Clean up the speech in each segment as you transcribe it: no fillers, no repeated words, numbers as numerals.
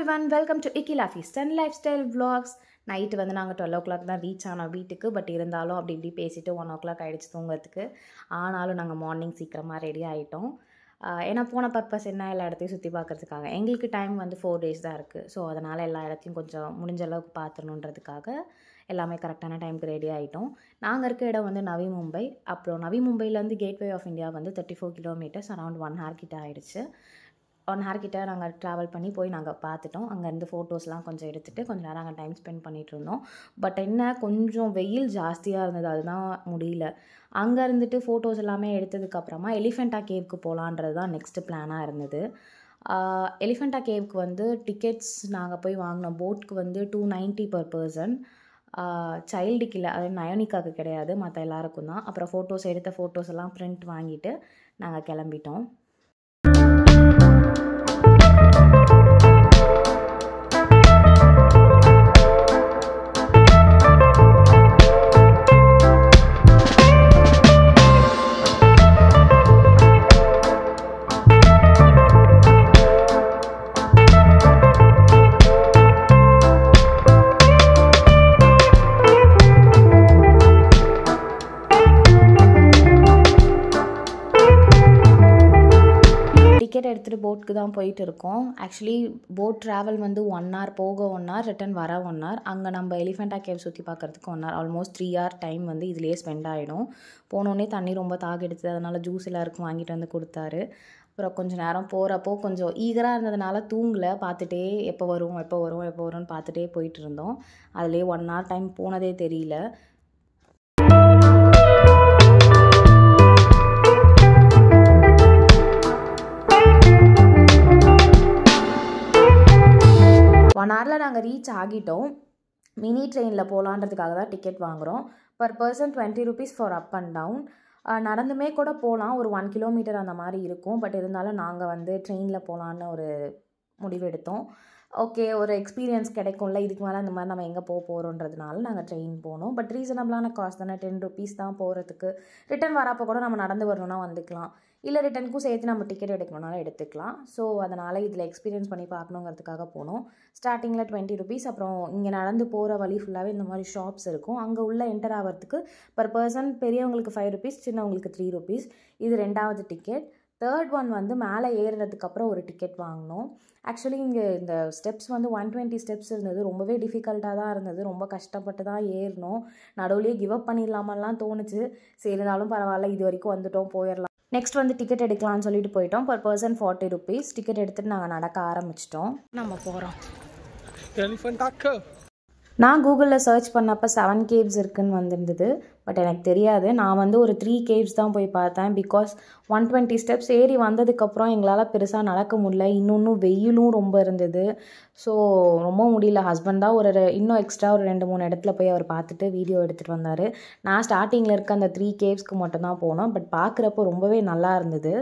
everyone, welcome to Ikila Feast and Lifestyle Vlogs. Night வந்து நாங்கள் 12 o'clock தான் reach ஆனோம் வீட்டுக்கு. பட் இருந்தாலும் அப்படி இப்படி பேசிவிட்டு 1 o'clock ஆகிடுச்சு தூங்குறதுக்கு. ஆனாலும் நாங்கள் மார்னிங் சீக்கிரமாக ரெடி ஆகிட்டோம். ஏன்னா போன பர்பஸ் என்ன, எல்லா இடத்தையும் சுற்றி பார்க்குறதுக்காக. எங்களுக்கு டைம் வந்து 4 days தான் இருக்குது. ஸோ அதனால் எல்லா இடத்தையும் கொஞ்சம் முடிஞ்ச அளவுக்கு பார்த்துணுன்றதுக்காக எல்லாமே கரெக்டான டைமுக்கு ரெடி ஆகிட்டோம். நாங்கள் இருக்க இடம் வந்து நவி மும்பை. அப்புறம் நவி மும்பையிலேருந்து கேட்வே ஆஃப் இந்தியா வந்து 34 kilometers, அரௌண்ட் 1 hour கிட்ட ஆகிடுச்சு. 1 hour கிட்ட நாங்கள் ட்ராவல் பண்ணி போய் நாங்கள் பார்த்துட்டோம். அங்கேருந்து ஃபோட்டோஸ்லாம் கொஞ்சம் எடுத்துகிட்டு கொஞ்சம் நேரம் அங்கே டைம் ஸ்பெண்ட் பண்ணிகிட்டு இருந்தோம். பட் என்ன, கொஞ்சம் வெயில் ஜாஸ்தியாக இருந்தது, அதுதான் முடியல. அங்கே இருந்துட்டு ஃபோட்டோஸ் எல்லாமே எடுத்ததுக்கப்புறமா எலிஃபெண்டா கேவுக்கு போகலான்றது தான் நெக்ஸ்ட்டு பிளானாக இருந்தது. எலிஃபெண்டா கேவுக்கு வந்து டிக்கெட்ஸ் நாங்கள் போய் வாங்கின போட்க்கு வந்து 290 per person. சைல்டுக்கு இல்லை, அது நயோனிக்காவுக்கு கிடையாது, மற்ற எல்லாருக்கும் தான். அப்புறம் ஃபோட்டோஸ் எடுத்த ஃபோட்டோஸ் எல்லாம் பிரிண்ட் வாங்கிட்டு நாங்கள் கிளம்பிட்டோம். டிக்கெட் எடுத்துகிட்டு போட்டுக்கு தான் போயிட்டு இருக்கோம். ஆக்சுவலி போட் ட்ராவல் வந்து 1 hour போக 1 hour, ரிட்டன் வர 1 hour. அங்கே நம்ம எலிஃபெண்டா கேவ் சுற்றி பார்க்குறதுக்கு 1 hour, ஆல்மோஸ்ட் 3 hour டைம் வந்து இதிலே ஸ்பெண்ட் ஆகிடும். போனோடனே தண்ணி ரொம்ப தாகெடுத்தது, அதனால் ஜூஸ் எல்லாருக்கும் வாங்கிட்டு வந்து கொடுத்தாரு. அப்புறம் கொஞ்சம் நேரம் போகிறப்போ கொஞ்சம் ஈகராக இருந்ததுனால தூங்கலை, பார்த்துட்டே எப்போ வரும்னு பார்த்துட்டே போயிட்டு இருந்தோம். அதிலே 1 hour டைம் போனதே தெரியல. ஒன் ஹவரில் நாங்கள் ரீச் ஆகிட்டோம். மினி ட்ரெயினில் போகலான்றதுக்காக தான் டிக்கெட் வாங்குகிறோம். Per person 20 rupees for up and down. நடந்துமே கூட போகலாம், ஒரு 1 kilometer அந்த மாதிரி இருக்கும். பட் இருந்தாலும் நாங்கள் வந்து ட்ரெயினில் போகலான்னு ஒரு முடிவு எடுத்தோம். ஓகே, ஒரு எக்ஸ்பீரியன்ஸ் கிடைக்கும்ல, இதுக்கு மேலே இந்த மாதிரி நம்ம எங்கே போகிறோன்றதுனால நாங்கள் ட்ரெயின் போனோம். பட் ரீசனபிளான காஸ்ட் தானே, 10 rupees தான் போகிறதுக்கு. ரிட்டன் வரப்போ கூட நம்ம நடந்து வரணும்னா வந்துக்கலாம், இல்லை ரிட்டனுக்கும் சேர்த்து நம்ம டிக்கெட் எடுக்கணுன்னாலும் எடுத்துக்கலாம். ஸோ அதனால் இதில் எக்ஸ்பீரியன்ஸ் பண்ணி பார்க்கணுங்கிறதுக்காக போனோம். ஸ்டார்டிங்கில் 20 rupees. அப்புறம் இங்கே நடந்து போகிற வழி ஃபுல்லாகவே இந்த மாதிரி ஷாப்ஸ் இருக்கும். அங்கே உள்ள என்டர் ஆகிறதுக்கு பர் பர்சன் பெரியவங்களுக்கு 5 rupees, சின்னவங்களுக்கு 3 rupees. இது 2வது டிக்கெட். தேர்ட் ஒன் வந்து மேலே ஏறுறதுக்கப்புறம் ஒரு டிக்கெட் வாங்கினோம். ஆக்சுவலி இங்கே இந்த ஸ்டெப்ஸ் வந்து 120 steps இருந்தது. ரொம்பவே டிஃபிகல்ட்டாக தான் இருந்தது, ரொம்ப கஷ்டப்பட்டு தான் ஏறினோம். நடுவுலேயே கிவ் அப் பண்ணிடலாமெல்லாம் தோணுச்சு. சரி, இருந்தாலும் பரவாயில்ல, இது வரைக்கும் வந்துட்டோம், போயிடலாம். நெக்ஸ்ட் வந்து டிக்கெட் எடுக்கலாம்னு சொல்லிட்டு போயிட்டோம். Per person 40 rupees. டிக்கெட் எடுத்துகிட்டு நாங்கள் நடக்க ஆரம்பிச்சிட்டோம். நம்ம போகிறோம். நான் கூகுளில் சர்ச் பண்ணப்போ 7 caves இருக்குதுன்னு வந்திருந்தது. பட் எனக்கு தெரியாது. நான் வந்து ஒரு 3 caves தான் போய் பார்த்தேன். பிகாஸ் 120 steps ஏறி வந்ததுக்கப்புறம் எங்களால் பெருசாக நடக்க முடியல. இன்னும் வெயிலும் ரொம்ப இருந்தது. ஸோ ரொம்ப முடியல. ஹஸ்பண்ட் தான் இன்னும் எக்ஸ்ட்ரா ஒரு 2-3 இடத்துல போய் அவர் பார்த்துட்டு வீடியோ எடுத்துகிட்டு வந்தார். நான் ஸ்டார்டிங்கில் இருக்க அந்த 3 cavesக்கு மட்டும்தான் போனோம். பட் பார்க்குறப்போ ரொம்பவே நல்லா இருந்தது.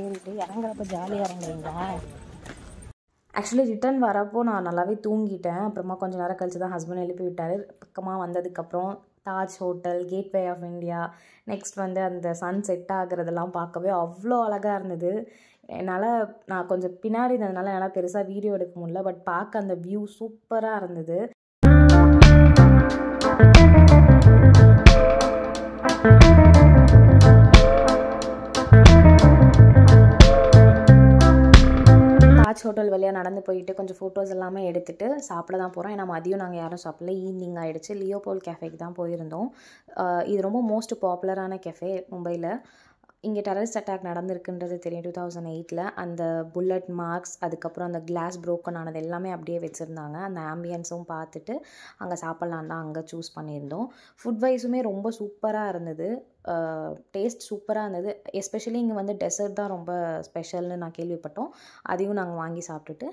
ஏறிட்டு இறங்குறப்ப ஜாலியாக இறங்குறீங்களா? ஆக்சுவலி ரிட்டர்ன் வரப்போ நான் நல்லாவே தூங்கிட்டேன். அப்புறமா கொஞ்சம் நேரம் கழிச்சு தான் ஹஸ்பண்ட் எழுப்பி விட்டார். பக்கமாக வந்ததுக்கப்புறம் Taj hotel, gateway of India, next வந்து அந்த சன் செட் ஆகுறதெல்லாம் பார்க்கவே அவ்வளோ அழகாக இருந்தது. நான் கொஞ்சம் பின்னாடி இருந்ததுனால என்னால் பெருசாக வீடியோ எடுக்க முடியல. பட் பார்க்க அந்த வியூ சூப்பராக இருந்தது. தாஜ் ஹோட்டல் வழியாக நடந்து போயிட்டு கொஞ்சம் ஃபோட்டோஸ் எல்லாமே எடுத்துகிட்டு சாப்பிட தான் போகிறோம். ஏன்னா மதியம் நாங்கள் யாரும் சாப்பிடல, ஈவினிங் ஆகிடுச்சு. லியோபோல் கேஃபேக்கு தான் போயிருந்தோம். இது ரொம்ப மோஸ்ட் பாப்புலரான கேஃபே மும்பையில். இங்கே டெரரிஸ்ட் அட்டாக் நடந்திருக்குன்றது தெரியும் 2008. அந்த புல்லட் மார்க்ஸ், அதுக்கப்புறம் அந்த கிளாஸ் ப்ரோக்கன் ஆனது எல்லாமே அப்படியே வச்சுருந்தாங்க. அந்த ஆம்பியன்ஸும் பார்த்துட்டு அங்கே சாப்பிட்லான் தான் அங்கே சூஸ் பண்ணியிருந்தோம். ஃபுட் வைஸுமே ரொம்ப சூப்பராக இருந்தது. டேஸ்ட் சூப்பராக இருந்தது. எஸ்பெஷலி இங்கே வந்து டெசர்ட் தான் ரொம்ப ஸ்பெஷல்னு நான் கேள்விப்பட்டோம். அதையும் நாங்கள் வாங்கி சாப்பிட்டுட்டு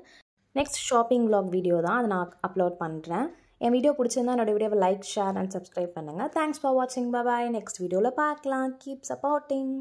நெக்ஸ்ட் ஷாப்பிங் vlog வீடியோ தான் அதை நான் அப்லோட் பண்ணுறேன். என் வீடியோ பிடிச்சிருந்தா என்னோடய வீடியோவை லைக், ஷேர் அண்ட் சப்ஸ்கிரைப் பண்ணுங்கள். தேங்க்ஸ் ஃபார் வாட்சிங். பாய். நெக்ஸ்ட் வீடியோவில் பார்க்கலாம். Keep supporting.